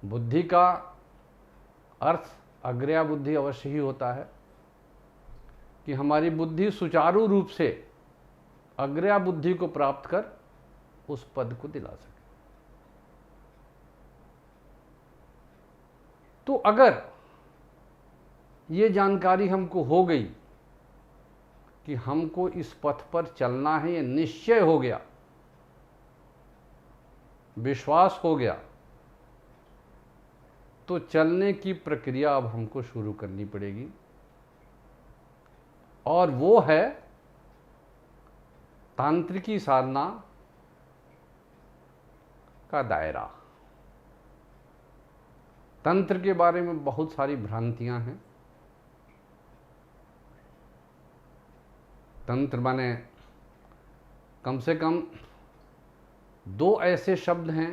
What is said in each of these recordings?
बुद्धि का अर्थ अग्र्या बुद्धि अवश्य ही होता है कि हमारी बुद्धि सुचारू रूप से अग्र्या बुद्धि को प्राप्त कर उस पद को दिला सके। तो अगर ये जानकारी हमको हो गई कि हमको इस पथ पर चलना है, ये निश्चय हो गया, विश्वास हो गया, तो चलने की प्रक्रिया अब हमको शुरू करनी पड़ेगी और वो है तांत्रिकी साधना का दायरा। तंत्र के बारे में बहुत सारी भ्रांतियां हैं। तंत्र माने कम से कम 2 ऐसे शब्द हैं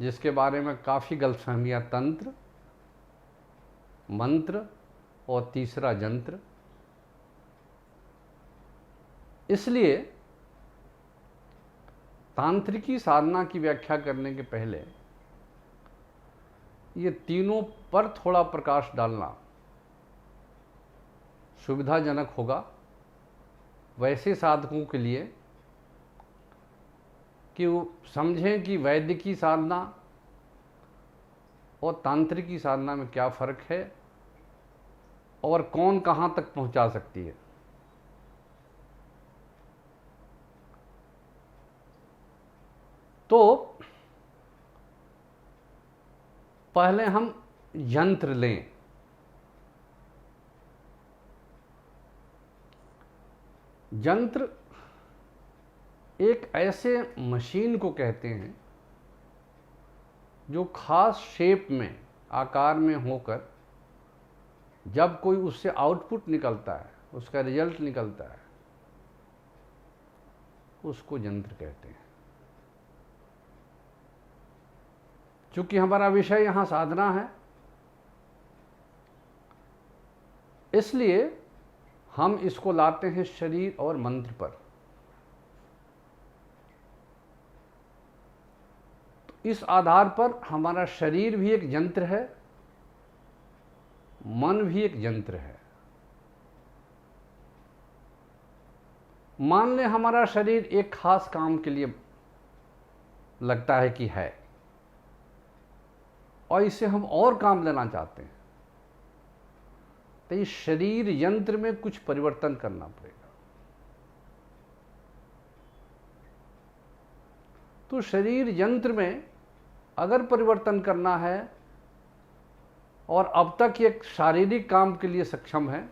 जिसके बारे में काफ़ी गलतफहमियां, तंत्र, मंत्र और तीसरा यंत्र। इसलिए तांत्रिकी साधना की व्याख्या करने के पहले ये तीनों पर थोड़ा प्रकाश डालना सुविधाजनक होगा वैसे साधकों के लिए कि वो समझें कि वैदिकी साधना और तांत्रिकी साधना में क्या फ़र्क है और कौन कहाँ तक पहुँचा सकती है। तो पहले हम यंत्र लें। यंत्र एक ऐसे मशीन को कहते हैं जो खास शेप में, आकार में होकर जब कोई उससे आउटपुट निकलता है, उसका रिजल्ट निकलता है, उसको यंत्र कहते हैं। चूंकि हमारा विषय यहाँ साधना है, इसलिए हम इसको लाते हैं शरीर और मंत्र पर। तो इस आधार पर हमारा शरीर भी एक यंत्र है, मन भी एक यंत्र है। मान लें हमारा शरीर एक खास काम के लिए लगता है कि है और इसे हम और काम लेना चाहते हैं, तो इस शरीर यंत्र में कुछ परिवर्तन करना पड़ेगा। तो शरीर यंत्र में अगर परिवर्तन करना है और अब तक एक शारीरिक काम के लिए सक्षम है,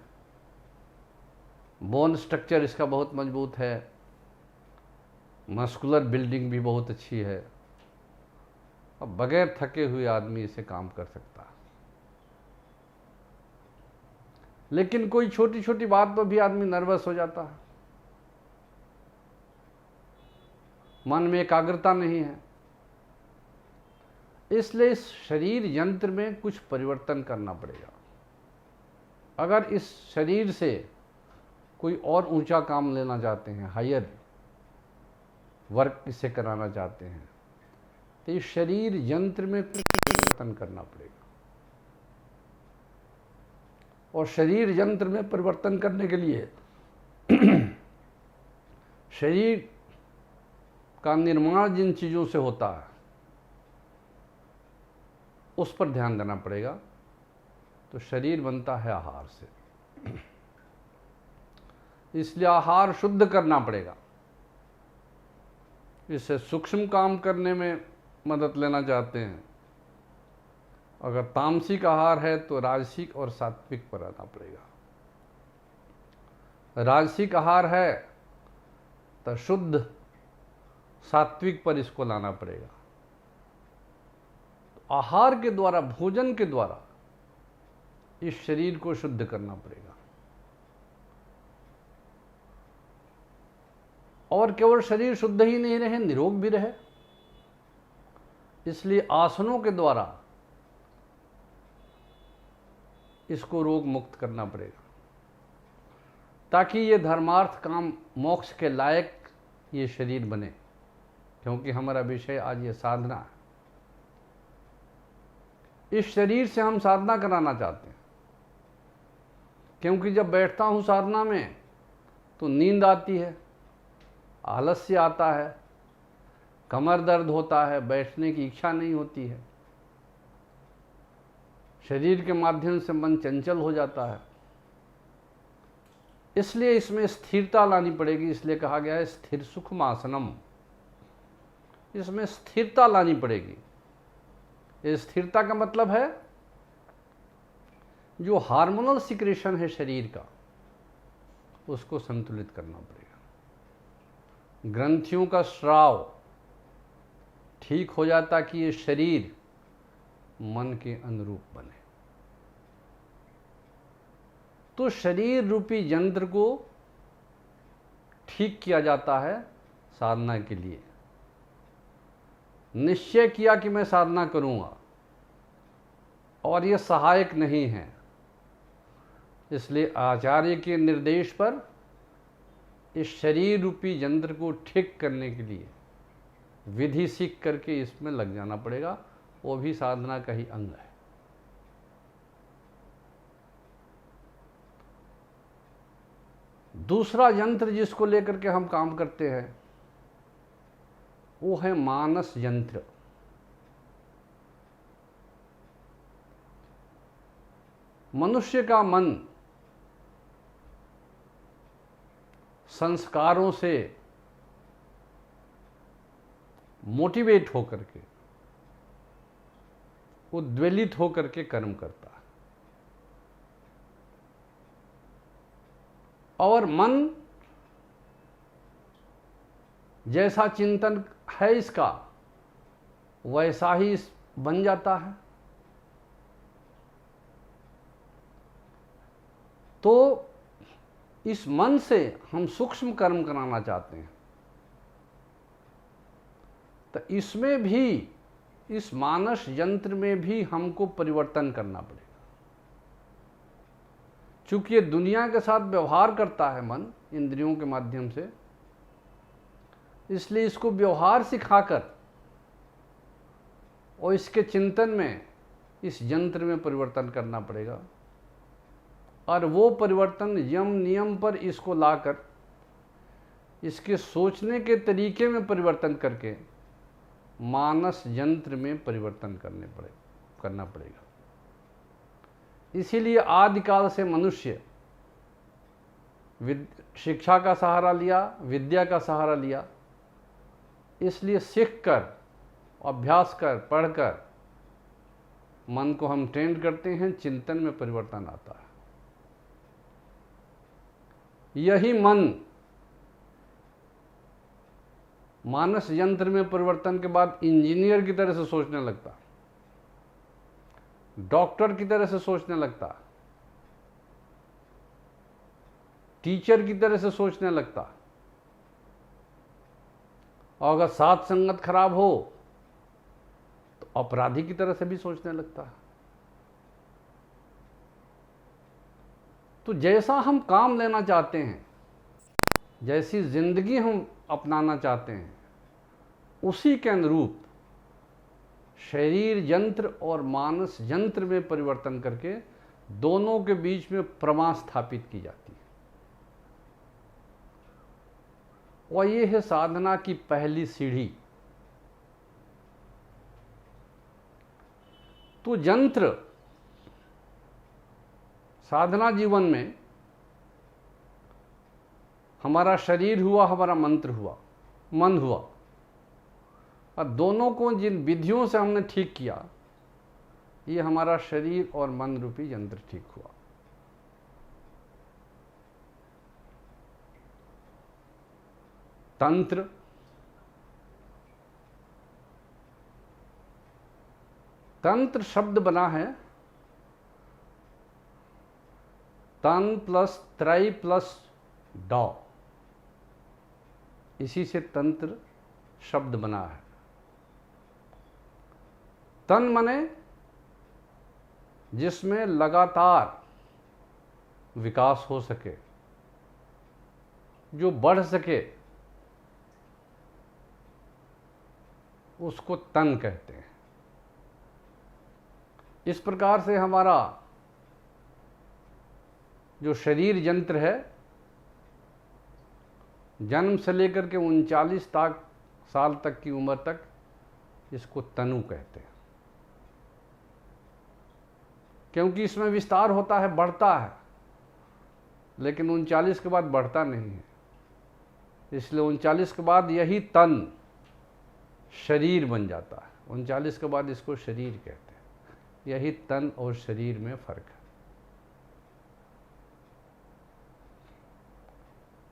बोन स्ट्रक्चर इसका बहुत मजबूत है, मस्कुलर बिल्डिंग भी बहुत अच्छी है, अब बगैर थके हुए आदमी इसे काम कर सकता है। लेकिन कोई छोटी छोटी बात पर भी आदमी नर्वस हो जाता है, मन में एकाग्रता नहीं है। इसलिए इस शरीर यंत्र में कुछ परिवर्तन करना पड़ेगा। अगर इस शरीर से कोई और ऊंचा काम लेना चाहते हैं, हायर वर्क इसे कराना चाहते हैं, तो इस शरीर यंत्र में कुछ परिवर्तन करना पड़ेगा। और शरीर यंत्र में परिवर्तन करने के लिए शरीर का निर्माण जिन चीज़ों से होता है उस पर ध्यान देना पड़ेगा। तो शरीर बनता है आहार से, इसलिए आहार शुद्ध करना पड़ेगा। इससे सूक्ष्म काम करने में मदद लेना चाहते हैं, अगर तामसिक आहार है तो राजसिक और सात्विक पर आना पड़ेगा। राजसिक आहार है तो शुद्ध सात्विक पर इसको लाना पड़ेगा। तो आहार के द्वारा, भोजन के द्वारा इस शरीर को शुद्ध करना पड़ेगा। और केवल शरीर शुद्ध ही नहीं रहे, निरोग भी रहे, इसलिए आसनों के द्वारा इसको रोग मुक्त करना पड़ेगा, ताकि ये धर्मार्थ काम मोक्ष के लायक ये शरीर बने। क्योंकि हमारा विषय आज ये साधना है, इस शरीर से हम साधना कराना चाहते हैं, क्योंकि जब बैठता हूँ साधना में तो नींद आती है, आलस्य आता है, कमर दर्द होता है, बैठने की इच्छा नहीं होती है, शरीर के माध्यम से मन चंचल हो जाता है। इसलिए इसमें स्थिरता लानी पड़ेगी, इसलिए कहा गया है स्थिर सुखम आसनम। इसमें स्थिरता लानी पड़ेगी। ये स्थिरता का मतलब है जो हार्मोनल सिक्रेशन है शरीर का, उसको संतुलित करना पड़ेगा। ग्रंथियों का स्राव ठीक हो जाता कि ये शरीर मन के अनुरूप बने। तो शरीर रूपी यंत्र को ठीक किया जाता है साधना के लिए। निश्चय किया कि मैं साधना करूंगा और ये सहायक नहीं है, इसलिए आचार्य के निर्देश पर इस शरीर रूपी यंत्र को ठीक करने के लिए विधि सीख करके इसमें लग जाना पड़ेगा। वो भी साधना का ही अंग है। दूसरा यंत्र जिसको लेकर के हम काम करते हैं वो है मानस यंत्र। मनुष्य का मन संस्कारों से मोटिवेट होकर के, उद्वेलित होकर के कर्म करता है, और मन जैसा चिंतन है इसका वैसा ही बन जाता है। तो इस मन से हम सूक्ष्म कर्म कराना चाहते हैं, तो इसमें भी, इस मानस यंत्र में भी हमको परिवर्तन करना पड़ेगा। चूंकि ये दुनिया के साथ व्यवहार करता है मन इंद्रियों के माध्यम से, इसलिए इसको व्यवहार सिखाकर और इसके चिंतन में, इस यंत्र में परिवर्तन करना पड़ेगा। और वो परिवर्तन यम नियम पर इसको लाकर इसके सोचने के तरीके में परिवर्तन करके मानस यंत्र में परिवर्तन करना पड़ेगा। इसीलिए आदिकाल से मनुष्य शिक्षा का सहारा लिया, विद्या का सहारा लिया। इसलिए सीख कर, अभ्यास कर, पढ़कर मन को हम ट्रेन करते हैं, चिंतन में परिवर्तन आता है। यही मन मानस यंत्र में परिवर्तन के बाद इंजीनियर की तरह से सोचने लगता, डॉक्टर की तरह से सोचने लगता, टीचर की तरह से सोचने लगता, और अगर साथ संगत खराब हो तो अपराधी की तरह से भी सोचने लगता है। तो जैसा हम काम लेना चाहते हैं, जैसी जिंदगी हम अपनाना चाहते हैं, उसी के अनुरूप शरीर यंत्र और मानस यंत्र में परिवर्तन करके दोनों के बीच में प्रमा स्थापित की जाती है। और ये है साधना की पहली सीढ़ी। तो यंत्र साधना जीवन में हमारा शरीर हुआ, हमारा मंत्र हुआ, मन हुआ, और दोनों को जिन विधियों से हमने ठीक किया, ये हमारा शरीर और मन रूपी यंत्र ठीक हुआ। तंत्र, तंत्र शब्द बना है तन प्लस त्रय प्लस डॉ, इसी से तंत्र शब्द बना है। तन मने जिसमें लगातार विकास हो सके, जो बढ़ सके, उसको तन कहते हैं। इस प्रकार से हमारा जो शरीर यंत्र है, जन्म से लेकर के 39 साल तक की उम्र तक इसको तनु कहते हैं, क्योंकि इसमें विस्तार होता है, बढ़ता है, लेकिन 39 के बाद बढ़ता नहीं है। इसलिए 39 के बाद यही तन शरीर बन जाता है। 39 के बाद इसको शरीर कहते हैं। यही तन और शरीर में फर्क है।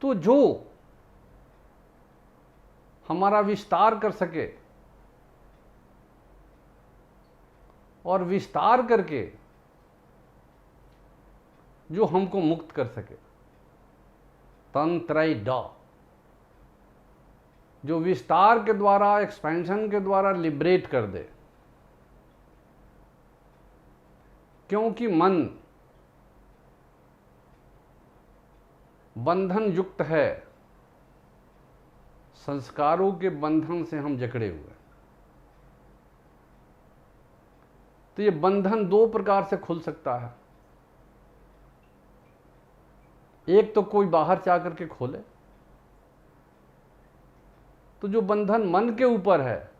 तो जो हमारा विस्तार कर सके और विस्तार करके जो हमको मुक्त कर सके, तंत्रय ड, जो विस्तार के द्वारा, एक्सपेंशन के द्वारा लिबरेट कर दे। क्योंकि मन बंधन युक्त है, संस्कारों के बंधन से हम जकड़े हुए। तो ये बंधन दो प्रकार से खुल सकता है। एक तो कोई बाहर से आकर के खोले, तो जो बंधन मन के ऊपर है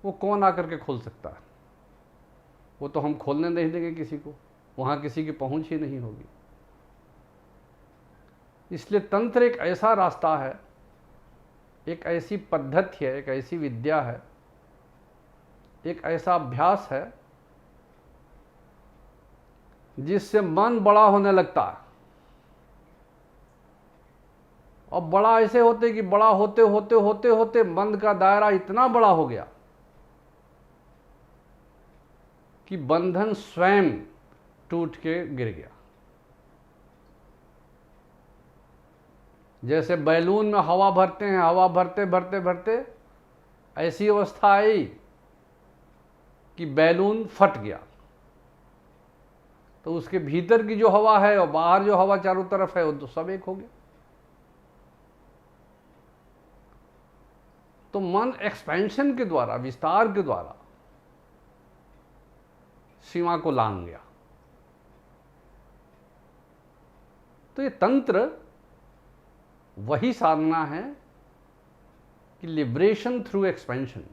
वो कौन आकर के खोल सकता है? वो तो हम खोलने नहीं देंगे किसी को, वहां किसी की पहुंच ही नहीं होगी। इसलिए तंत्र एक ऐसा रास्ता है, एक ऐसी पद्धति है, एक ऐसी विद्या है, एक ऐसा अभ्यास है जिससे मन बड़ा होने लगता है। और बड़ा ऐसे होते कि बड़ा होते होते होते होते मन का दायरा इतना बड़ा हो गया कि बंधन स्वयं टूट के गिर गया। जैसे बैलून में हवा भरते हैं, हवा भरते भरते भरते ऐसी अवस्था आई कि बैलून फट गया, तो उसके भीतर की जो हवा है और बाहर जो हवा चारों तरफ है वो तो सब एक हो गया। तो मन एक्सपेंशन के द्वारा, विस्तार के द्वारा सीमा को लांघ गया। तो ये तंत्र वही साधना है कि liberation through expansion.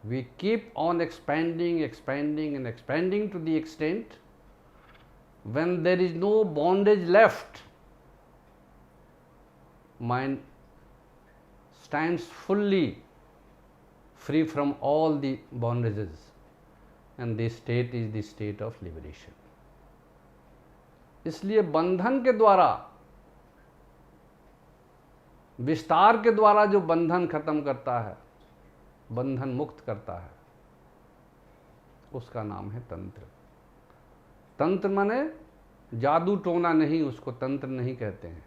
We keep on expanding, expanding and expanding to the extent when there is no bondage left, mind stands fully free from all the bondages, and this state is the state of liberation. इसलिए बंधन के द्वारा, विस्तार के द्वारा जो बंधन खत्म करता है, बंधन मुक्त करता है, उसका नाम है तंत्र। तंत्र माने जादू टोना नहीं, उसको तंत्र नहीं कहते हैं।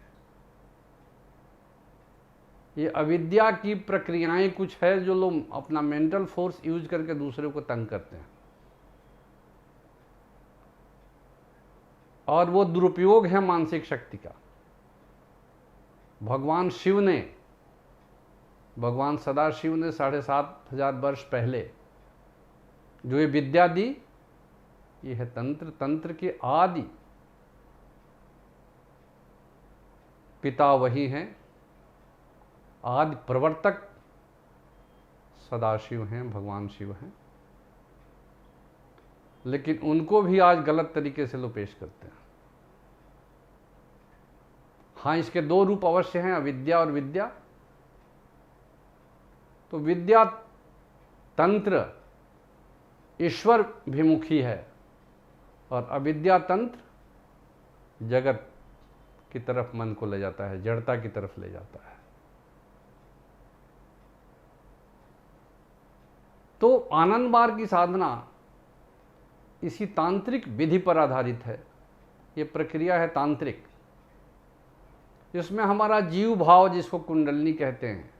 ये अविद्या की प्रक्रियाएं कुछ है जो लोग अपना मेंटल फोर्स यूज करके दूसरे को तंग करते हैं, और वो दुरुपयोग है मानसिक शक्ति का। भगवान शिव ने, भगवान सदाशिव ने 7,500 वर्ष पहले जो ये विद्या दी, ये है तंत्र। तंत्र के आदि पिता वही हैं, आदि प्रवर्तक सदाशिव हैं, भगवान शिव हैं, लेकिन उनको भी आज गलत तरीके से लोग पेश करते हैं। हाँ, इसके दो रूप अवश्य हैं, अविद्या और विद्या। तो विद्या तंत्र ईश्वर विमुखी है, और अविद्या तंत्र जगत की तरफ मन को ले जाता है, जड़ता की तरफ ले जाता है। तो आनंद मार्ग की साधना इसी तांत्रिक विधि पर आधारित है। ये प्रक्रिया है तांत्रिक, जिसमें हमारा जीव भाव, जिसको कुंडलिनी कहते हैं,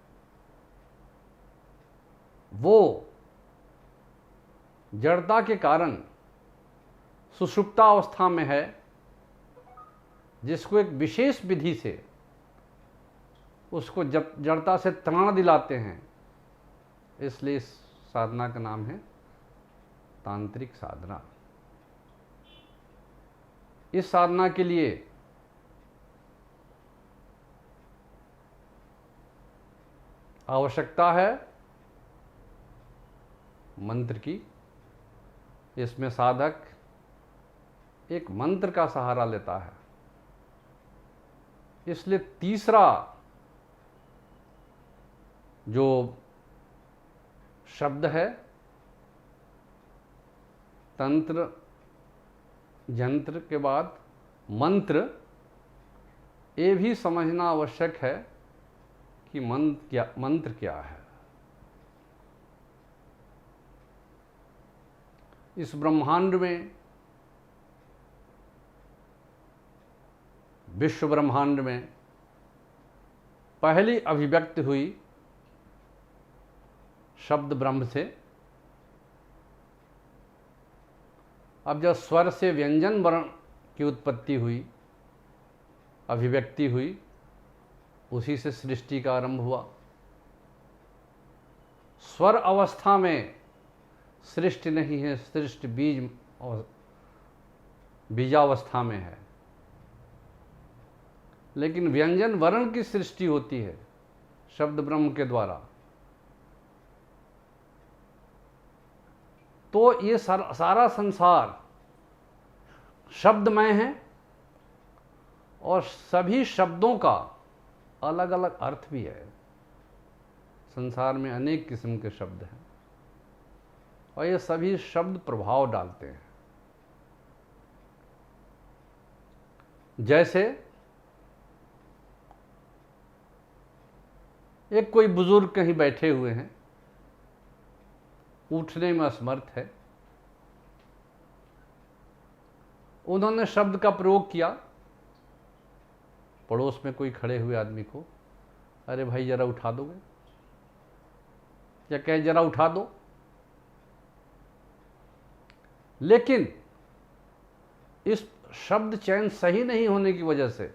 वो जड़ता के कारण सुषुप्ता अवस्था में है, जिसको एक विशेष विधि से उसको जड़ता से त्राण दिलाते हैं। इसलिए इस साधना का नाम है तांत्रिक साधना। इस साधना के लिए आवश्यकता है मंत्र की। इसमें साधक एक मंत्र का सहारा लेता है। इसलिए तीसरा जो शब्द है तंत्र यंत्र के बाद मंत्र, ये भी समझना आवश्यक है कि मंत्र क्या है। इस ब्रह्मांड में, विश्व ब्रह्मांड में पहली अभिव्यक्ति हुई शब्द ब्रह्म से। अब जब स्वर से व्यंजन वर्ण की उत्पत्ति हुई, अभिव्यक्ति हुई, उसी से सृष्टि का आरंभ हुआ। स्वर अवस्था में सृष्टि नहीं है, सृष्टि बीजावस्था में है। लेकिन व्यंजन वर्ण की सृष्टि होती है शब्द ब्रह्म के द्वारा। तो ये सारा संसार शब्दमय है और सभी शब्दों का अलग अलग अर्थ भी है। संसार में अनेक किस्म के शब्द हैं और ये सभी शब्द प्रभाव डालते हैं। जैसे एक कोई बुजुर्ग कहीं बैठे हुए हैं, उठने में असमर्थ है, उन्होंने शब्द का प्रयोग किया पड़ोस में कोई खड़े हुए आदमी को, अरे भाई जरा उठा दोगे, या कहे जरा उठा दो। लेकिन इस शब्द चयन सही नहीं होने की वजह से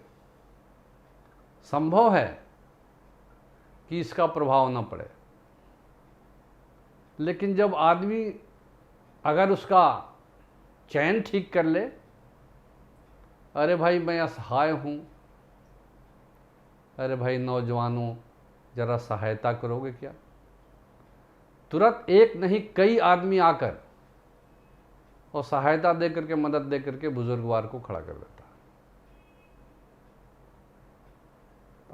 संभव है कि इसका प्रभाव न पड़े। लेकिन जब आदमी अगर उसका चयन ठीक कर ले, अरे भाई मैं असहाय हूँ, अरे भाई नौजवानों जरा सहायता करोगे क्या, तुरंत एक नहीं कई आदमी आकर और सहायता दे करके, मदद दे करके बुजुर्गवार को खड़ा कर देता है।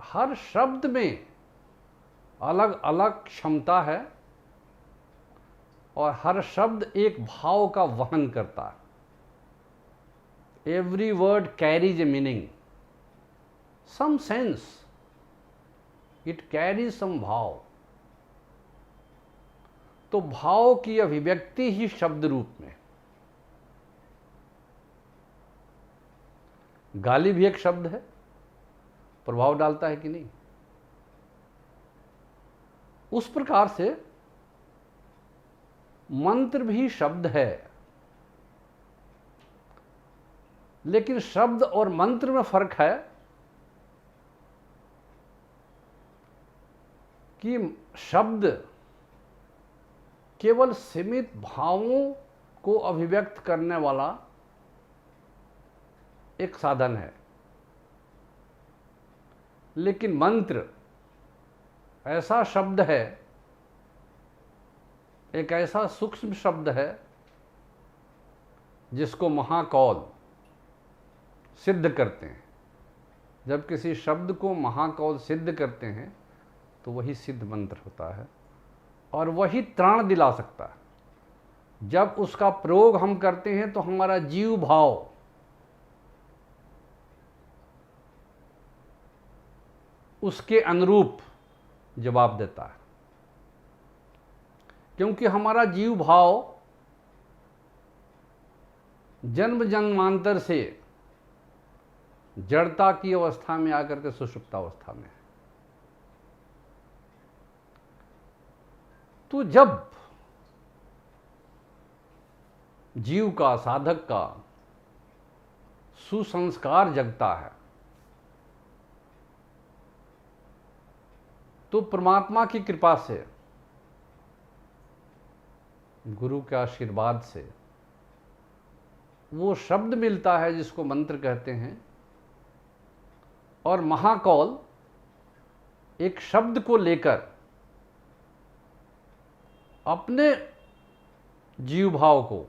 हर शब्द में अलग अलग क्षमता है और हर शब्द एक भाव का वहन करता है। Every word carries a meaning, some sense, it carries some भाव। तो भाव की अभिव्यक्ति ही शब्द रूप में। गाली भी एक शब्द है, प्रभाव डालता है कि नहीं। उस प्रकार से मंत्र भी शब्द है। लेकिन शब्द और मंत्र में फर्क है कि शब्द केवल सीमित भावों को अभिव्यक्त करने वाला एक साधन है, लेकिन मंत्र ऐसा शब्द है, एक ऐसा सूक्ष्म शब्द है जिसको महाकौल सिद्ध करते हैं। जब किसी शब्द को महाकौल सिद्ध करते हैं तो वही सिद्ध मंत्र होता है और वही त्राण दिला सकता है। जब उसका प्रयोग हम करते हैं तो हमारा जीव भाव उसके अनुरूप जवाब देता है, क्योंकि हमारा जीव भाव जन्म जन्मांतर से जड़ता की अवस्था में आकर के सुषुप्त अवस्था में है। तो जब जीव का, साधक का सुसंस्कार जगता है तो परमात्मा की कृपा से गुरु के आशीर्वाद से वो शब्द मिलता है जिसको मंत्र कहते हैं, और महाकौल एक शब्द को लेकर अपने जीव भाव को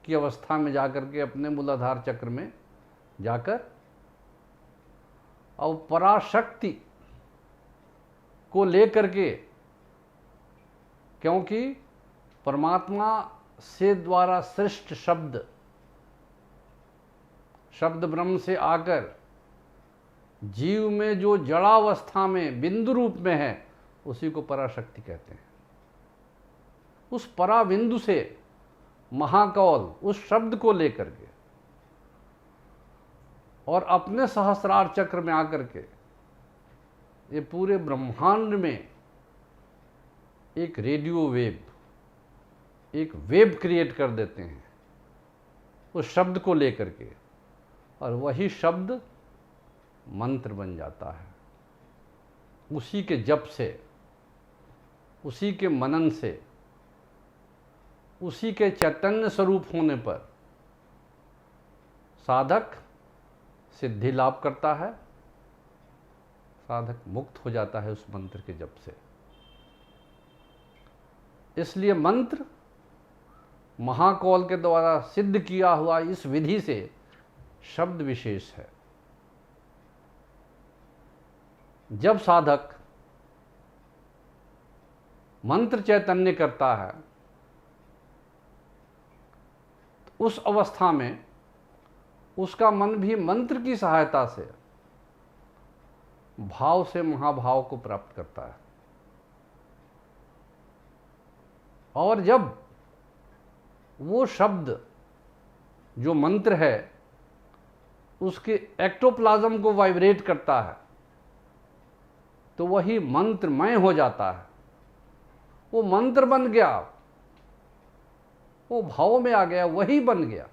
की अवस्था में जाकर के अपने मूलाधार चक्र में जाकर और पराशक्ति को लेकर के, क्योंकि परमात्मा से द्वारा सृष्ट शब्द ब्रह्म से आकर जीव में जो जड़ावस्था में बिंदु रूप में है उसी को पराशक्ति कहते हैं। उस पराबिंदु से महाकौल उस शब्द को लेकर के और अपने सहस्रार चक्र में आकर के ये पूरे ब्रह्मांड में एक रेडियो वेव, एक वेव क्रिएट कर देते हैं उस शब्द को लेकर के, और वही शब्द मंत्र बन जाता है। उसी के जप से, उसी के मनन से, उसी के चैतन्य स्वरूप होने पर साधक सिद्धि लाभ करता है, साधक मुक्त हो जाता है उस मंत्र के जप से। इसलिए मंत्र महाकौल के द्वारा सिद्ध किया हुआ इस विधि से शब्द विशेष है। जब साधक मंत्र चैतन्य करता है तो उस अवस्था में उसका मन भी मंत्र की सहायता से भाव से महाभाव को प्राप्त करता है। और जब वो शब्द जो मंत्र है उसके एक्टोप्लाज्म को वाइब्रेट करता है तो वही मंत्रमय हो जाता है। वो मंत्र बन गया, वो भाव में आ गया, वही बन गया,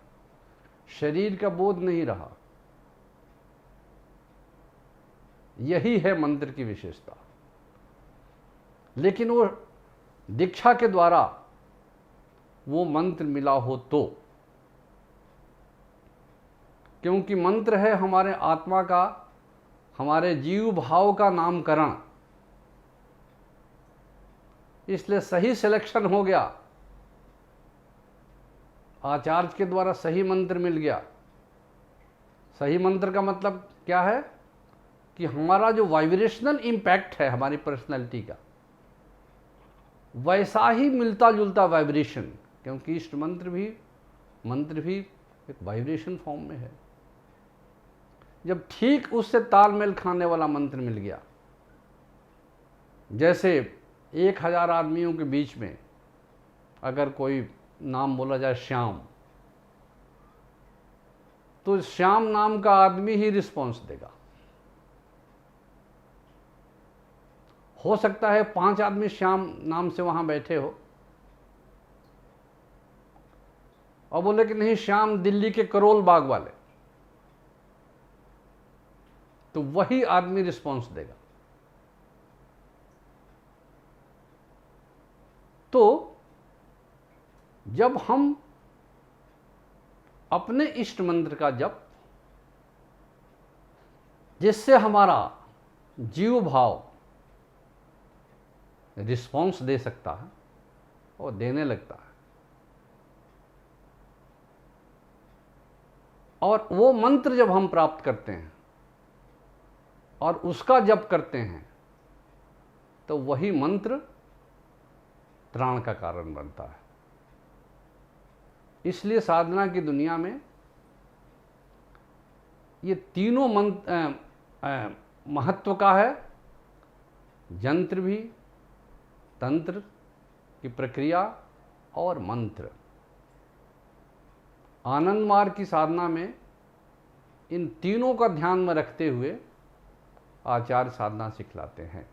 शरीर का बोध नहीं रहा। यही है मंत्र की विशेषता। लेकिन वो दीक्षा के द्वारा वो मंत्र मिला हो तो, क्योंकि मंत्र है हमारे आत्मा का, हमारे जीव भाव का नामकरण, इसलिए सही सिलेक्शन हो गया। आचार्य के द्वारा सही मंत्र मिल गया। सही मंत्र का मतलब क्या है कि हमारा जो वाइब्रेशनल इम्पैक्ट है हमारी पर्सनैलिटी का, वैसा ही मिलता जुलता वाइब्रेशन, क्योंकि इष्ट मंत्र भी एक वाइब्रेशन फॉर्म में है। जब ठीक उससे तालमेल खाने वाला मंत्र मिल गया, जैसे 1000 आदमियों के बीच में अगर कोई नाम बोला जाए श्याम, तो श्याम नाम का आदमी ही रिस्पॉन्स देगा। हो सकता है 5 आदमी श्याम नाम से वहां बैठे हो और बोले कि नहीं श्याम दिल्ली के करोल बाग वाले, तो वही आदमी रिस्पॉन्स देगा। तो जब हम अपने इष्ट मंत्र का जप, जिससे हमारा जीव भाव रिस्पॉन्स दे सकता है और देने लगता है, और वो मंत्र जब हम प्राप्त करते हैं और उसका जप करते हैं तो वही मंत्र त्राण का कारण बनता है। इसलिए साधना की दुनिया में ये तीनों महत्व का है। यंत्र भी, तंत्र की प्रक्रिया और मंत्र। आनंद मार्ग की साधना में इन तीनों का ध्यान में रखते हुए आचार्य साधना सिखलाते हैं।